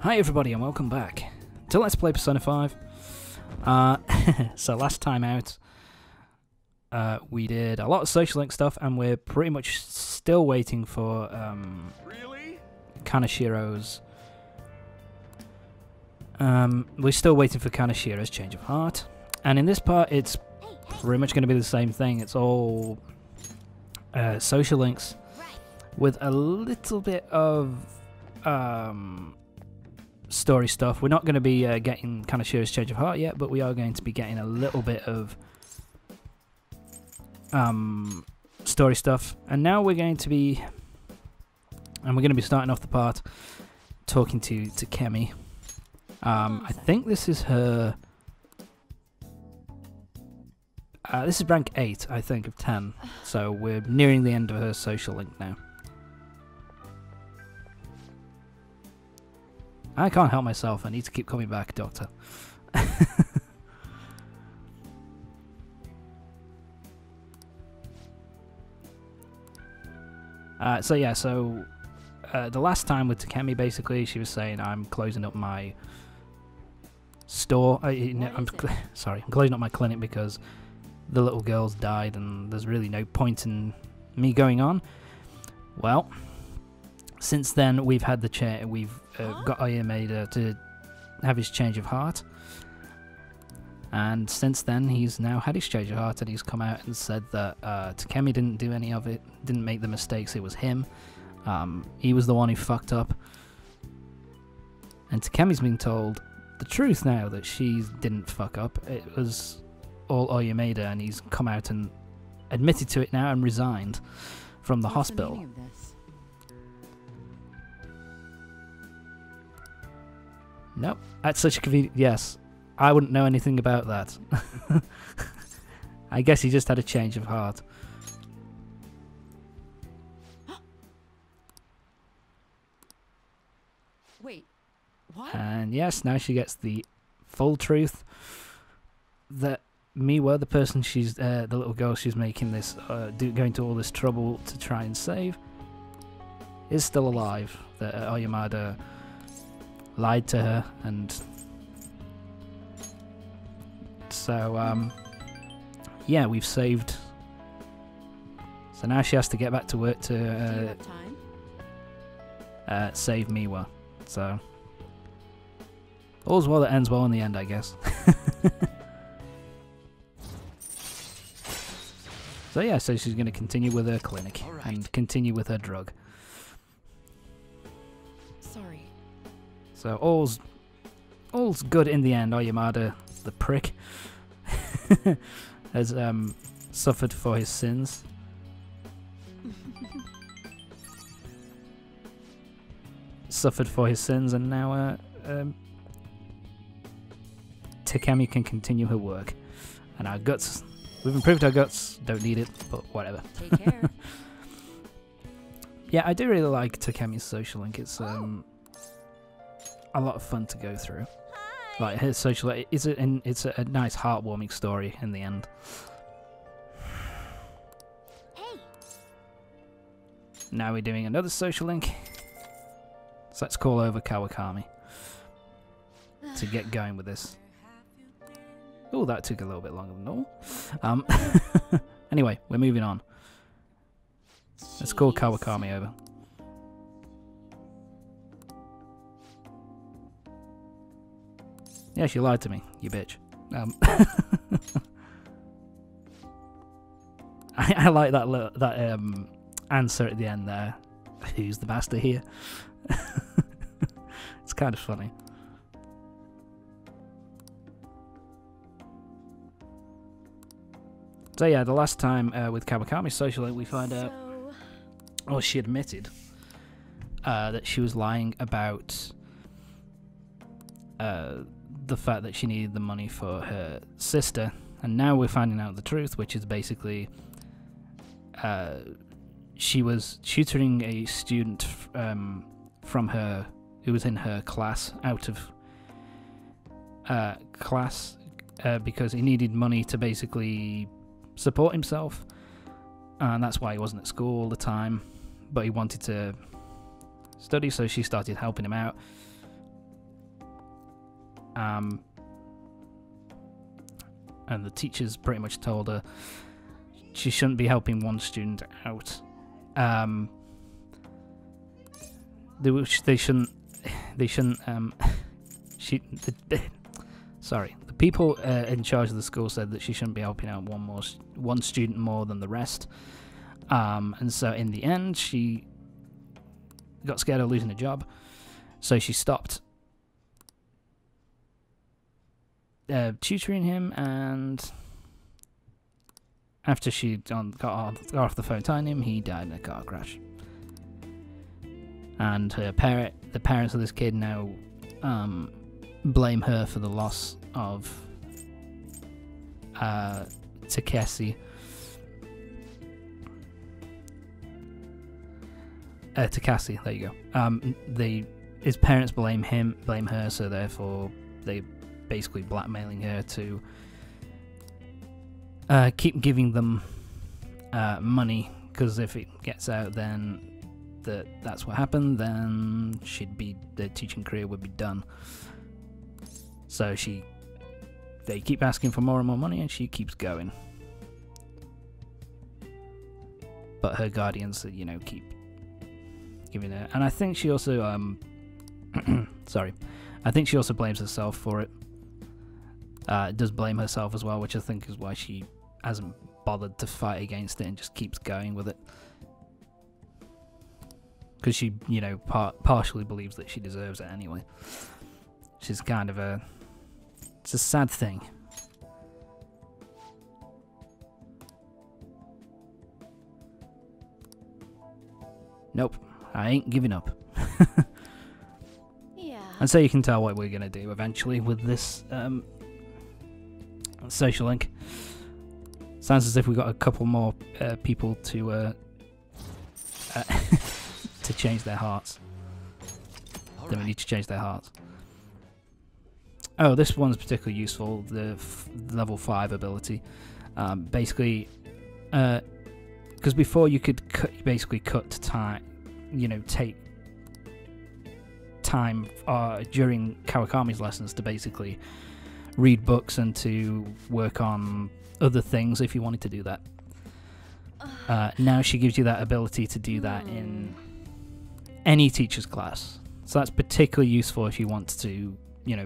Hi everybody and welcome back to Let's Play Persona 5. So last time out we did a lot of social link stuff and we're pretty much still waiting for Kaneshiro's we're still waiting for Kaneshiro's change of heart, and in this part it's pretty much going to be the same thing. It's all social links with a little bit of story stuff. We're not going to be getting Kaneshiro's change of heart yet, but we are going to be getting a little bit of story stuff. And now we're going to be starting off the part talking to Kemi. I think this is her. This is rank 8, I think, of 10. So we're nearing the end of her social link now. I can't help myself. I need to keep coming back, Doctor. So the last time with Takemi, basically, she was saying, I'm closing up my store. I'm closing up my clinic because the little girls died and there's really no point in me going on. Well, since then, we've had the we've got Oyameda to have his change of heart, and since then he's now had his change of heart, and he's come out and said that Takemi didn't do any of it, didn't make the mistakes, it was him. He was the one who fucked up, and Takemi's been told the truth now, that she didn't fuck up, it was all Oyameda, and he's come out and admitted to it now and resigned from the hospital. Nope, that's such a convenient. Yes, I wouldn't know anything about that. I guess he just had a change of heart. Wait, what? And yes, now she gets the full truth that Miwa, the person she's, the little girl she's making this, going to all this trouble to try and save, is still alive. That Oyamada lied to her, and so yeah, we've saved. So now she has to get back to work to save Miwa. So all's well that ends well in the end, I guess. So yeah, so she's going to continue with her clinic and continue with her drug. Sorry. So all's good in the end. Oyamada, the prick, has suffered for his sins. And now Takemi can continue her work. And our guts, we've improved our guts, don't need it, but whatever. Take care. Yeah, I do really like Takemi's social link. It's a lot of fun to go through. Like his social, it's a nice heartwarming story in the end. Hey. Now we're doing another social link. So let's call over Kawakami to get going with this. Oh, that took a little bit longer than normal. Anyway, we're moving on. Let's call Kawakami over. Yeah, she lied to me, you bitch. I like that answer at the end there. Who's the master here? It's kind of funny. So yeah, the last time with Kawakami's social link, we find out, or she admitted that she was lying about the fact that she needed the money for her sister, and now we're finding out the truth, which is basically she was tutoring a student from her who was in her class out of class because he needed money to basically support himself, and that's why he wasn't at school all the time, but he wanted to study, so she started helping him out. And the teachers pretty much told her she shouldn't be helping one student out. They shouldn't. Sorry, the people in charge of the school said that she shouldn't be helping out one student more than the rest. And so in the end, she got scared of losing a job, so she stopped tutoring him, and after she got off the phone telling him, he died in a car crash. And the parents of this kid now blame her for the loss of Takeshi. Takasi, there you go. His parents blame her, so therefore they basically blackmailing her to keep giving them money, because if it gets out then that's what happened, then the teaching career would be done. So they keep asking for more and more money, and she keeps going. But her guardians, keep giving her. And I think she also, sorry, I think she also blames herself for it. Does blame herself as well, which I think is why she hasn't bothered to fight against it and just keeps going with it. Because she, partially believes that she deserves it anyway. Which is kind of it's a sad thing. Nope, I ain't giving up. Yeah. And so you can tell what we're going to do eventually with this social link. Sounds as if we've got a couple more people to to change their hearts. Then we need to change their hearts. Oh, this one's particularly useful, the level 5 ability. Basically, because before you could basically cut time, take time during Kawakami's lessons to basically read books and to work on other things if you wanted to do that. Now she gives you that ability to do that in any teacher's class. So that's particularly useful if you want to,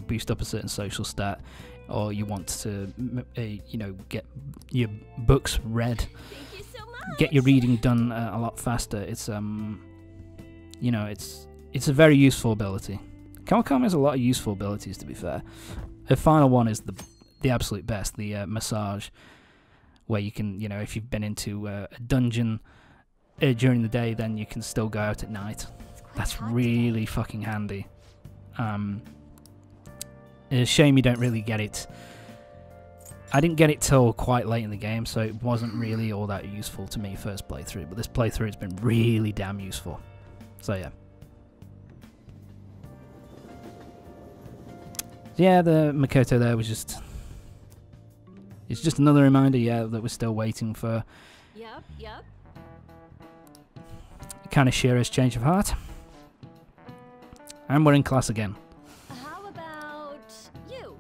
boost up a certain social stat, or you want to, get your books read, get your reading done a lot faster. It's it's a very useful ability. Kawakami has a lot of useful abilities, to be fair. Her final one is the absolute best, the massage, where you can, if you've been into a dungeon during the day, then you can still go out at night. That's really fucking handy. It's a shame you don't really get it. I didn't get it till quite late in the game, so it wasn't really all that useful to me first playthrough, but this playthrough has been really damn useful. So yeah. Yeah, the Makoto there was just... It's just another reminder, that we're still waiting for... Yep. Kaneshiro's change of heart. And we're in class again. How about you?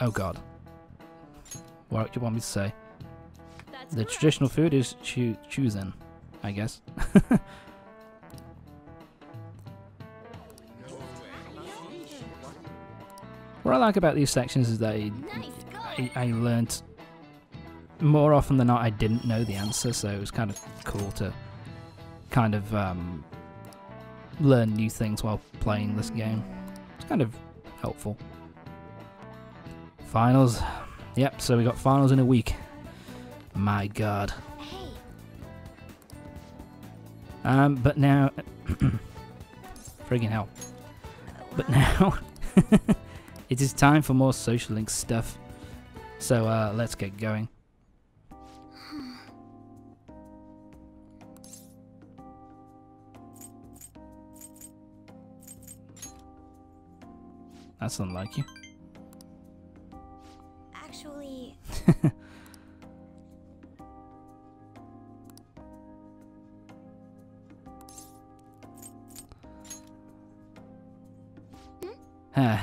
Oh god. What do you want me to say? That's The correct. traditional food is choosing, I guess. What I like about these sections is that I learnt more often than not I didn't know the answer, so it was kind of cool to kind of learn new things while playing this game. It's kind of helpful. Finals. Yep, so we got finals in a week. My god. But now... friggin' hell. But now... it is time for more social link stuff. So let's get going. That's unlike you. Actually,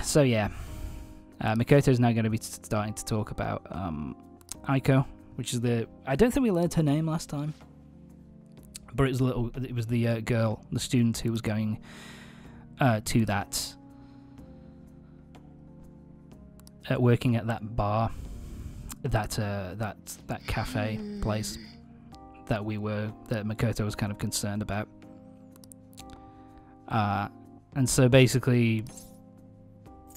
So yeah, Makoto is now going to be starting to talk about Aiko, which is the. I don't think we learned her name last time, but it was the girl, the student who was going to that, working at that bar, that cafe place that Makoto was kind of concerned about. And so basically,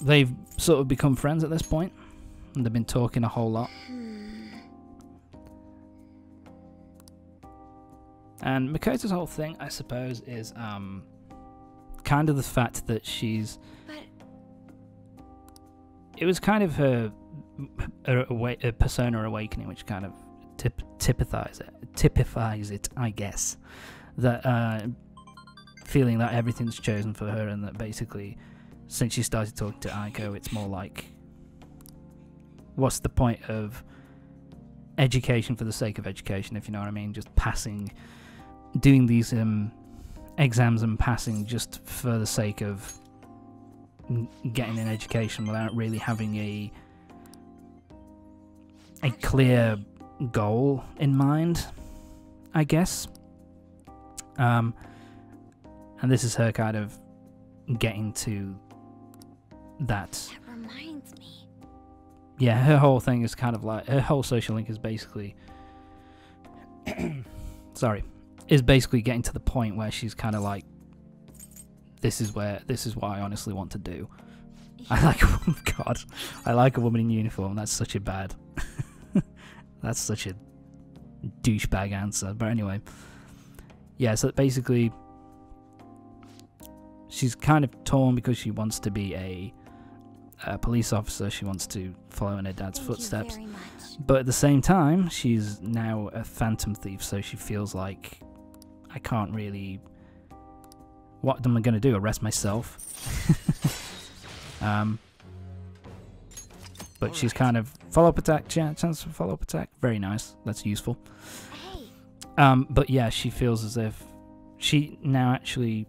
they've sort of become friends at this point, and they've been talking a whole lot. And Makoto's whole thing, I suppose, is kind of the fact that she's. It was kind of her persona awakening, which kind of typifies it, I guess. That feeling that everything's chosen for her, and that basically, since she started talking to Aiko, it's more like, what's the point of education for the sake of education, if you know what I mean? Just passing, doing these exams and passing just for the sake of getting an education without really having a clear goal in mind, I guess. And this is her kind of getting to that. That reminds me. Yeah, her whole thing is kind of like, her whole social link is basically is basically getting to the point where she's kind of like, this is what I honestly want to do. I like a woman in uniform. That's such a bad that's such a douchebag answer. But anyway, yeah, so basically she's kind of torn because she wants to be a police officer. She wants to follow in her dad's footsteps. But at the same time, she's now a phantom thief, so she feels like, I can't really... What am I going to do? Arrest myself? But she's kind of... Follow-up attack, chance for follow-up attack. Very nice. That's useful. But yeah, she feels as if she now actually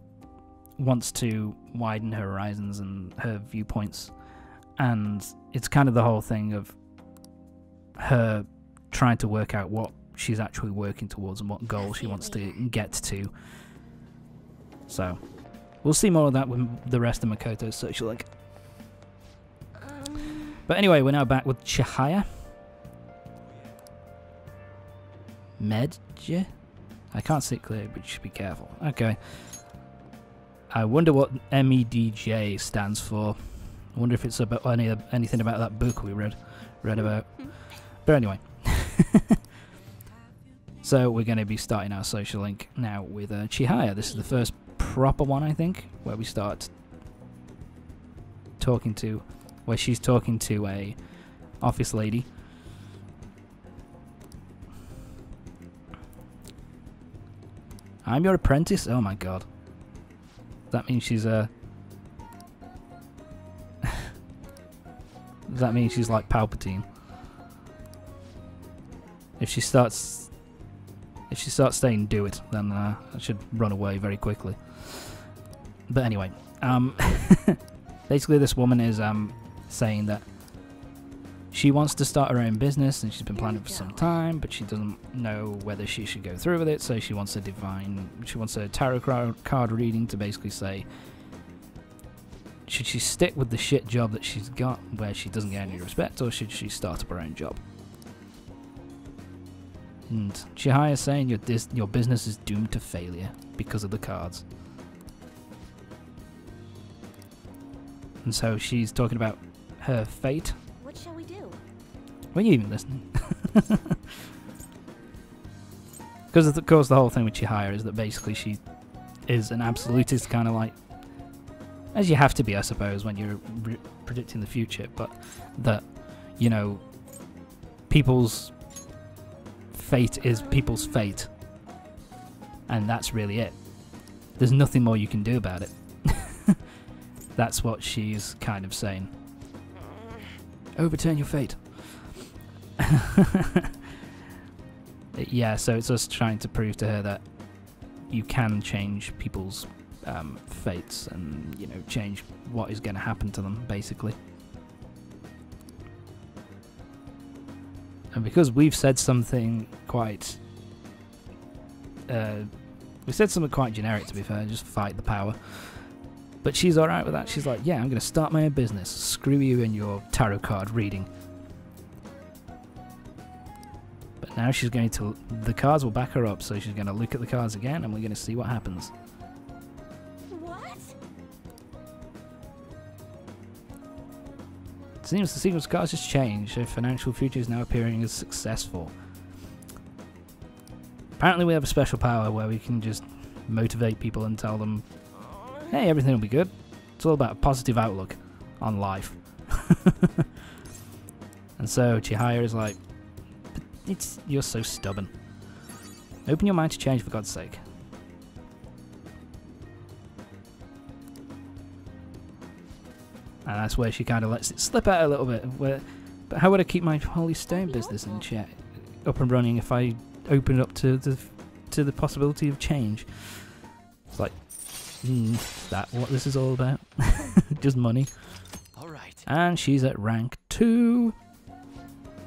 wants to widen her horizons and her viewpoints. And it's kind of the whole thing of her trying to work out what she's actually working towards and what goal she wants to get to. So, we'll see more of that with the rest of Makoto's social link. But anyway, we're now back with Chihaya. Medje? I can't see it clearly, but you should be careful. Okay. I wonder what MEDJ stands for. I wonder if it's about anything about that book we read about. But anyway. So we're going to be starting our social link now with Chihaya. This is the first proper one, I think, where we start talking to, where she's talking to a office lady. I'm your apprentice? Oh my god. That means she's a... Does that mean she's like Palpatine? If she starts saying do it, then I should run away very quickly. But anyway, basically this woman is saying that she wants to start her own business and she's been planning for some time, but she doesn't know whether she should go through with it, so she wants a tarot card reading to basically say, should she stick with the shit job that she's got where she doesn't get any respect, or should she start up her own job? And Chihaya is saying your business is doomed to failure because of the cards. And so she's talking about her fate. What shall we do? Were you even listening? Because of course the whole thing with Chihaya is that basically she is an absolutist, kind of like, as you have to be, I suppose, when you're predicting the future, but that, you know, people's fate is people's fate, and that's really it. There's nothing more you can do about it. That's what she's kind of saying. Overturn your fate. Yeah, so it's us trying to prove to her that you can change people's fates and, you know, change what is going to happen to them, basically. And because we've said something quite... we said something quite generic, to be fair, just fight the power. But she's alright with that. She's like, yeah, I'm going to start my own business. Screw you and your tarot card reading. But now she's going to... The cards will back her up, so she's going to look at the cards again, and we're going to see what happens. What? It seems the sequence cards has changed. Her financial future is now appearing as successful. Apparently we have a special power where we can just motivate people and tell them, hey, everything will be good. It's all about a positive outlook on life. And so Chihaya is like, you're so stubborn. Open your mind to change, for God's sake. And that's where she kind of lets it slip out a little bit. But how would I keep my holy stone business in check, up and running, if I open it up to the possibility of change? It's like, is that what this is all about? Just money. All right. And she's at rank 2.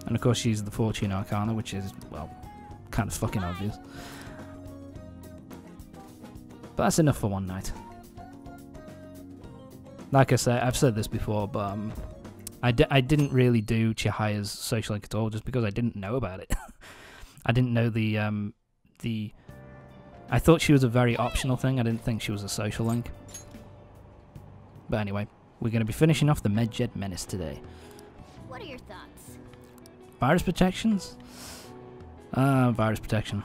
And of course she's the Fortune Arcana, which is, well, kind of fucking obvious. But that's enough for one night. Like I said, I've said this before, but I didn't really do Chihaya's social link at all, just because I didn't know about it. I didn't know the... I thought she was a very optional thing. I didn't think she was a social link. But anyway, we're going to be finishing off the Medjed Menace today. What are your thoughts? Virus protections? Virus protection.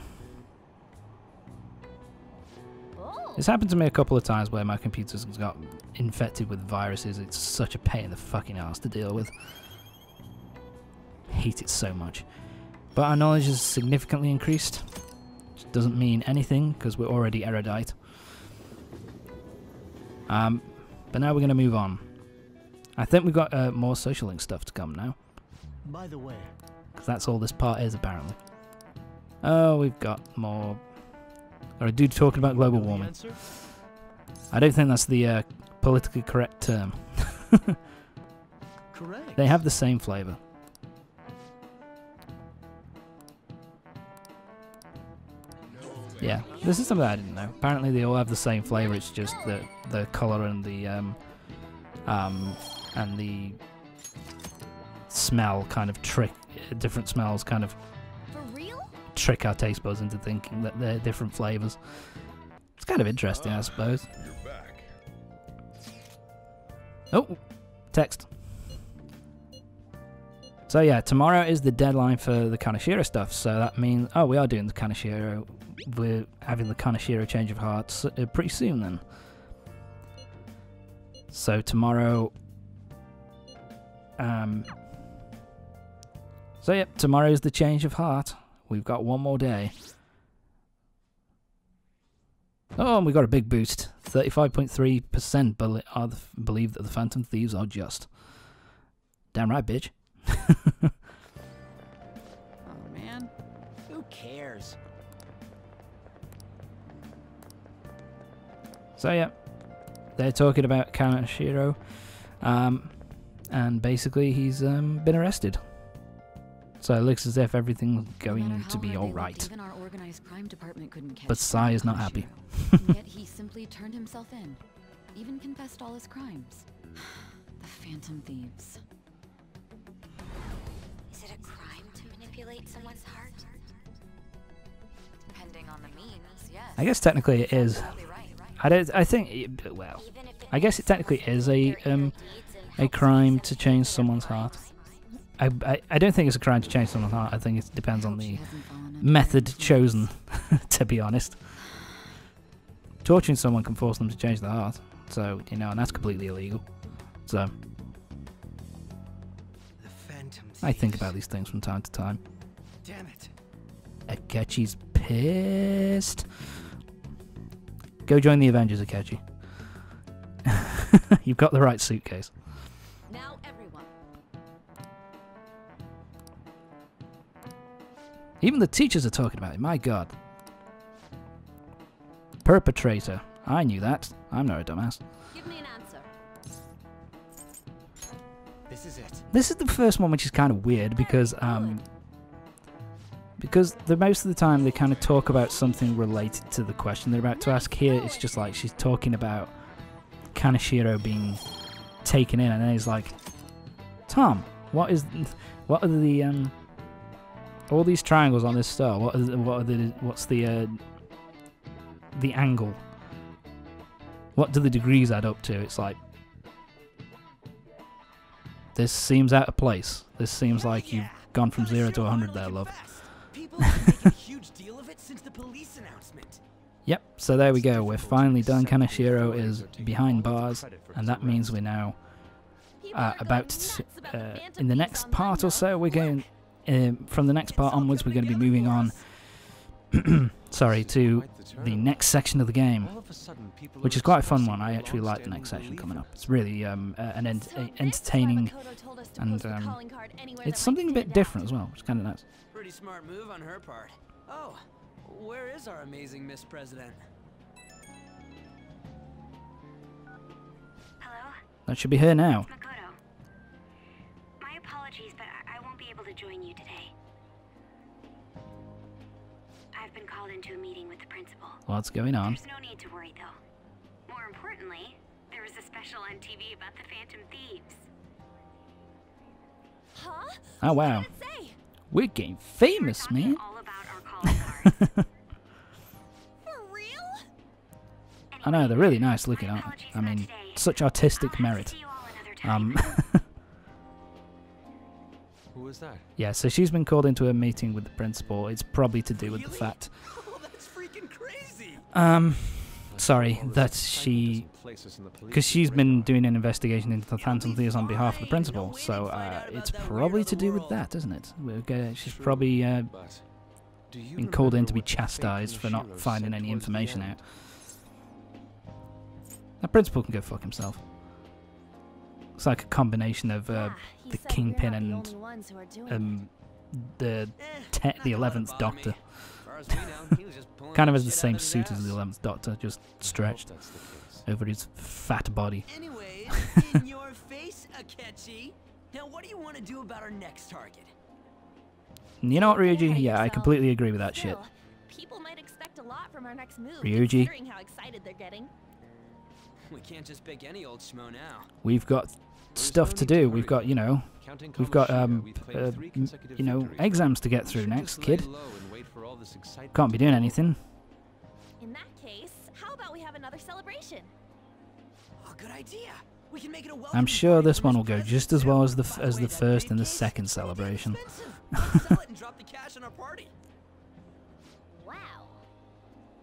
Oh. It's happened to me a couple of times where my computer's got infected with viruses. It's such a pain in the fucking ass to deal with. Hate it so much. But our knowledge is significantly increased. Which doesn't mean anything, because we're already erudite. But now we're going to move on. I think we've got more social link stuff to come now. By the way, Because that's all this part is, apparently. Oh, we've got more... Or a dude talking about global warming. answer? I don't think that's the politically correct term. Correct. They have the same flavour. Yeah, this is something I didn't know. Apparently they all have the same flavour, it's just the colour and the smell kind of trick, different smells kind of For real? trick our taste buds into thinking that they're different flavours. It's kind of interesting, I suppose. You're back. Oh, text. So yeah, tomorrow is the deadline for the Kaneshiro stuff, so that means... Oh, we are doing the Kaneshiro. We're having the Kaneshiro change of hearts pretty soon then. So tomorrow... So yep, tomorrow's the change of heart. We've got one more day. Oh, and we got a big boost. 35.3% believe that the Phantom Thieves are just. Damn right, bitch. Oh man, Who cares? So yeah, they're talking about Kaneshiro, and basically he's been arrested. So it looks as if everything's going to be all right. But Sai is not happy. Yet he simply turned himself in, even confessed all his crimes. The Phantom Thieves. Is it a crime to manipulate someone's heart? Depending on the means, yes. I guess technically it is. Exactly right. I think well, Even if it I guess it technically is a crime to change someone's heart. I don't think it's a crime to change someone's heart. I think it depends on the method chosen, to be honest. Torturing someone can force them to change their heart, so, you know, and that's completely illegal. So, The Phantom I think Thieves. about these things from time to time. Damn it. Akechi's pissed. Go join the Avengers, Akechi. You've got the right suitcase. Now everyone. Even the teachers are talking about it, my god. Perpetrator. I knew that. I'm not a dumbass. Give me an answer. This is it. This is the first one, which is kind of weird because the most of the time they kind of talk about something related to the question they're about to ask. Here, it's just like she's talking about Kaneshiro being taken in, and then he's like, Tom, what are the all these triangles on this star? What's the angle? What do the degrees add up to? It's like, this seems out of place. This seems like you've gone from 0 to 100 there, love. People have been making a huge deal of it since the police announcement. Yep, so there we go. We're finally done. Kaneshiro is behind bars, and that means we're now in the next part or so, we're going, from the next part onwards, we're going to be moving on, sorry, to the next section of the game, which is quite a fun one. I actually like the next section coming up. It's really entertaining, and it's something a bit different as well, which is kind of nice. Pretty smart move on her part. Oh, where is our amazing Miss President? Hello? That should be her now. It's Makoto. My apologies, but I won't be able to join you today. I've been called into a meeting with the principal. What's going on? There's no need to worry, though. More importantly, there was a special on TV about the Phantom Thieves. Huh? Oh, wow. What did it say? We're getting famous, We were man. talking all about our calling cards. For real? I know, they're really nice looking, aren't they? I mean, such artistic merit. Who was that? Yeah, so she's been called into a meeting with the principal. It's probably to do with the fact, Oh, that's freaking crazy. sorry, that she, because she's been doing an investigation into the Phantom Thieves on behalf of the principal, so it's probably to do with that, isn't it? She's probably been called in to be chastised for not finding any information out. That principal can go fuck himself. It's like a combination of the Kingpin and the 11th Doctor. Kind of has the same suit as the 11th Doctor, just stretched over his fat body. Anyways, in your face, Akechi. Now, what do you want to do about our next target? You know what, Ryuji? Yeah, I completely agree with that shit. People might expect a lot from our next move, Ryuji. considering how excited they're getting. We can't just pick any old schmo now. We've got stuff to do. We've got, we've got, exams to get through next, kid. Can't be doing anything. In that case, how about we have another celebration? Oh, good idea. We can make it a I'm sure this one will go just as well as the first and the second celebration. Sell it and drop the cash on our party. Wow.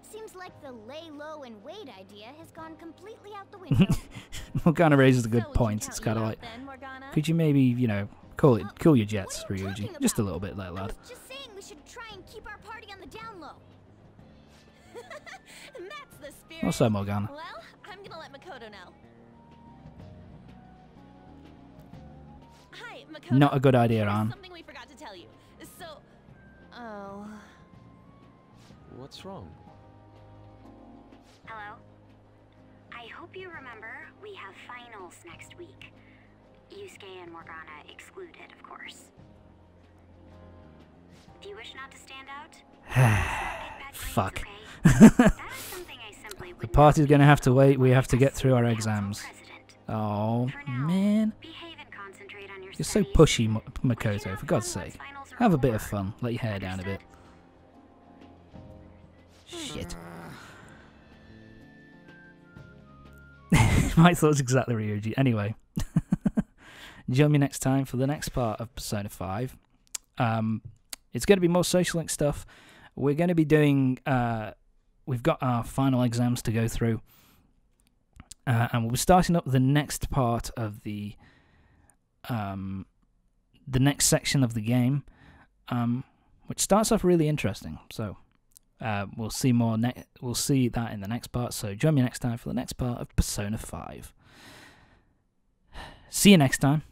Seems like the lay low and wait idea has gone completely out the window. Morgana raises a good So we point. can It's count kind of you like, out then, Morgana? could you maybe, cool your jets, What are you talking Ryuji? Just a about? little bit there, I lad. was just saying we should try and keep our party on the down low. That's the spirit. What's up, Morgana? Well, I'm gonna let Makoto know. Hi, Makoto. Not a good idea, Here's Ann. something we forgot to tell you. So, oh. What's wrong? Hello. I hope you remember we have finals next week. Yusuke and Morgana excluded, of course. Do you wish not to stand out? Fuck. That is something I simply The would party's not gonna have to do wait. We have to as get through our council exams. president. Oh, For now, man. behave and concentrate on your You're so studies. pushy, We can Makoto, have for God's fun once sake. finals are Have a bit of over. fun. Let your hair down a bit. Understood? Shit. My thoughts exactly, Ryuji. Anyway, join me next time for the next part of Persona 5. It's going to be more social link stuff. We're going to be doing... we've got our final exams to go through. And we'll be starting up the next part of the next section of the game, which starts off really interesting. So we'll see more. We'll see that in the next part. So join me next time for the next part of Persona 5. See you next time.